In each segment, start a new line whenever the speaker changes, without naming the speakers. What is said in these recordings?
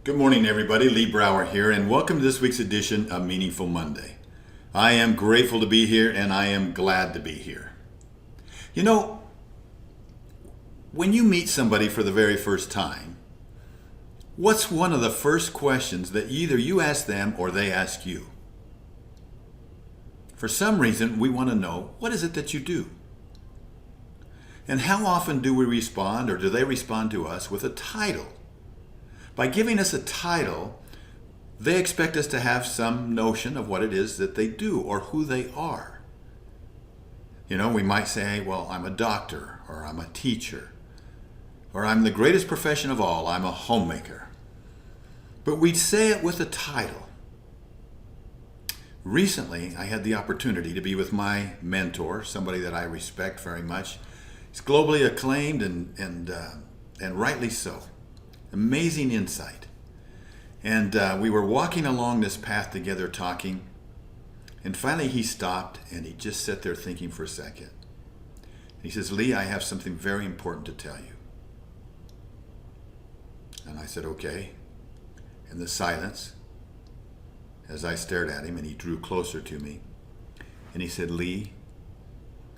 Good morning, everybody. Lee Brower here, and welcome to this week's edition of Meaningful Monday. I am grateful to be here, and I am glad to be here. You know, when you meet somebody for the very first time, what's one of the first questions that either you ask them or they ask you? For some reason, we want to know, what is it that you do? And how often do we respond, or do they respond to us with a title? By giving us a title, they expect us to have some notion of what it is that they do or who they are. You know, we might say, well, I'm a doctor, or I'm a teacher, or I'm the greatest profession of all, I'm a homemaker. But we'd say it with a title. Recently, I had the opportunity to be with my mentor, somebody that I respect very much. He's globally acclaimed and rightly so. Amazing insight. And we were walking along this path together talking, and finally he stopped and he just sat there thinking for a second. He says, Lee, I have something very important to tell you. And I said, okay. In the silence, as I stared at him, and he drew closer to me, and he said, Lee,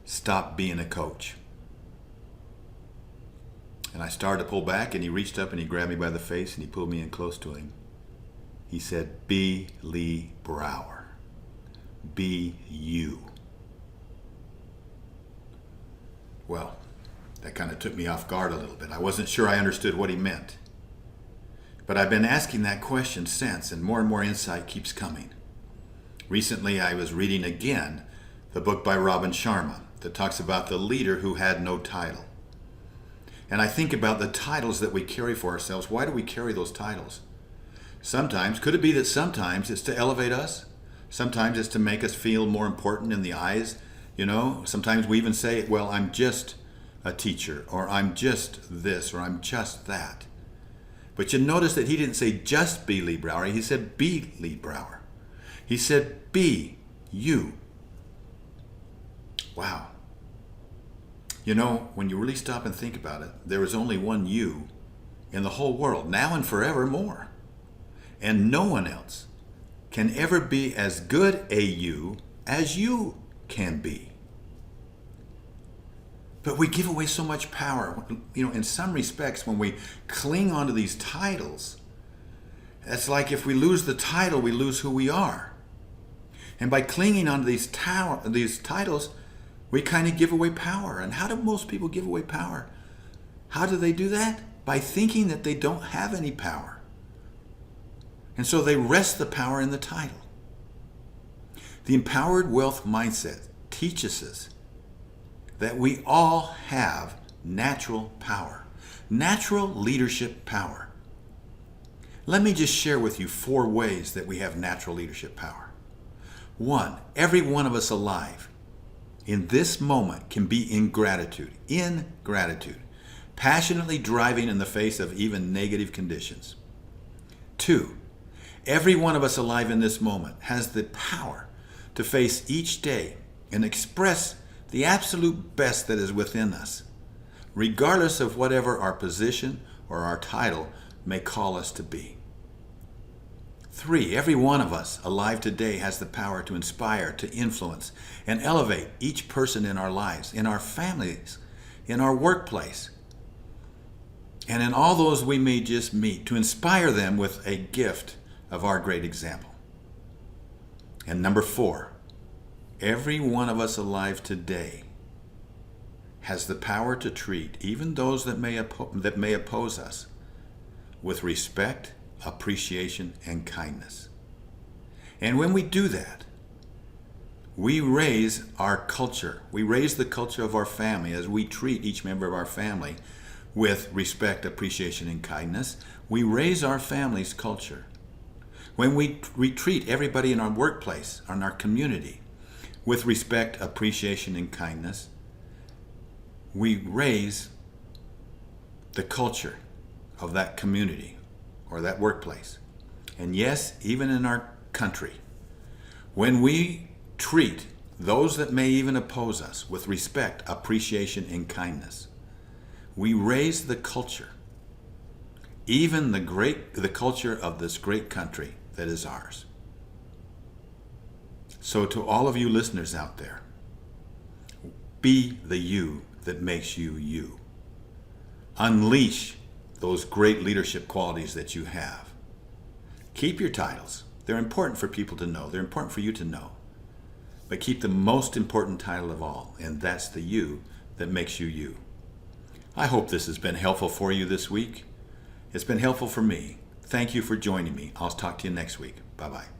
stop being a coach. And I started to pull back, and he reached up and he grabbed me by the face and he pulled me in close to him. He said, be Lee Brower. Be you. Well, that kind of took me off guard a little bit. I wasn't sure I understood what he meant. But I've been asking that question since, and more insight keeps coming. Recently, I was reading again the book by Robin Sharma that talks about the leader who had no title. And I think about the titles that we carry for ourselves. Why do we carry those titles? Sometimes, could it be that sometimes it's to elevate us? Sometimes it's to make us feel more important in the eyes. You know, sometimes we even say, well, I'm just a teacher, or I'm just this, or I'm just that. But you notice that he didn't say just be Lee Brower. He said be Lee Brower. He said be you. Wow. You know, when you really stop and think about it, there is only one you in the whole world, now and forevermore. And no one else can ever be as good a you as you can be. But we give away so much power. You know, in some respects, when we cling onto these titles, it's like if we lose the title, we lose who we are. And by clinging onto these titles, we kind of give away power. And how do most people give away power? How do they do that? By thinking that they don't have any power. And so they rest the power in the title. The empowered wealth mindset teaches us that we all have natural power, natural leadership power. Let me just share with you 4 ways that we have natural leadership power. 1, every one of us alive in this moment can be in gratitude, passionately driving in the face of even negative conditions. 2, every one of us alive in this moment has the power to face each day and express the absolute best that is within us, regardless of whatever our position or our title may call us to be. 3, every one of us alive today has the power to inspire, to influence, and elevate each person in our lives, in our families, in our workplace, and in all those we may just meet, to inspire them with a gift of our great example. And number 4, every one of us alive today has the power to treat even those that may oppose us with respect, appreciation, and kindness. And when we do that, we raise our culture. We raise the culture of our family as we treat each member of our family with respect, appreciation, and kindness. We raise our family's culture. When we treat everybody in our workplace, in our community, with respect, appreciation, and kindness, we raise the culture of that community or that workplace. And yes, even in our country, when we treat those that may even oppose us with respect, appreciation, and kindness, we raise the culture even the culture of this great country that is ours. So to all of you listeners out there, be the you that makes you you. Unleash those great leadership qualities that you have. Keep your titles. They're important for people to know. They're important for you to know. But keep the most important title of all, and that's the you that makes you you. I hope this has been helpful for you this week. It's been helpful for me. Thank you for joining me. I'll talk to you next week. Bye-bye.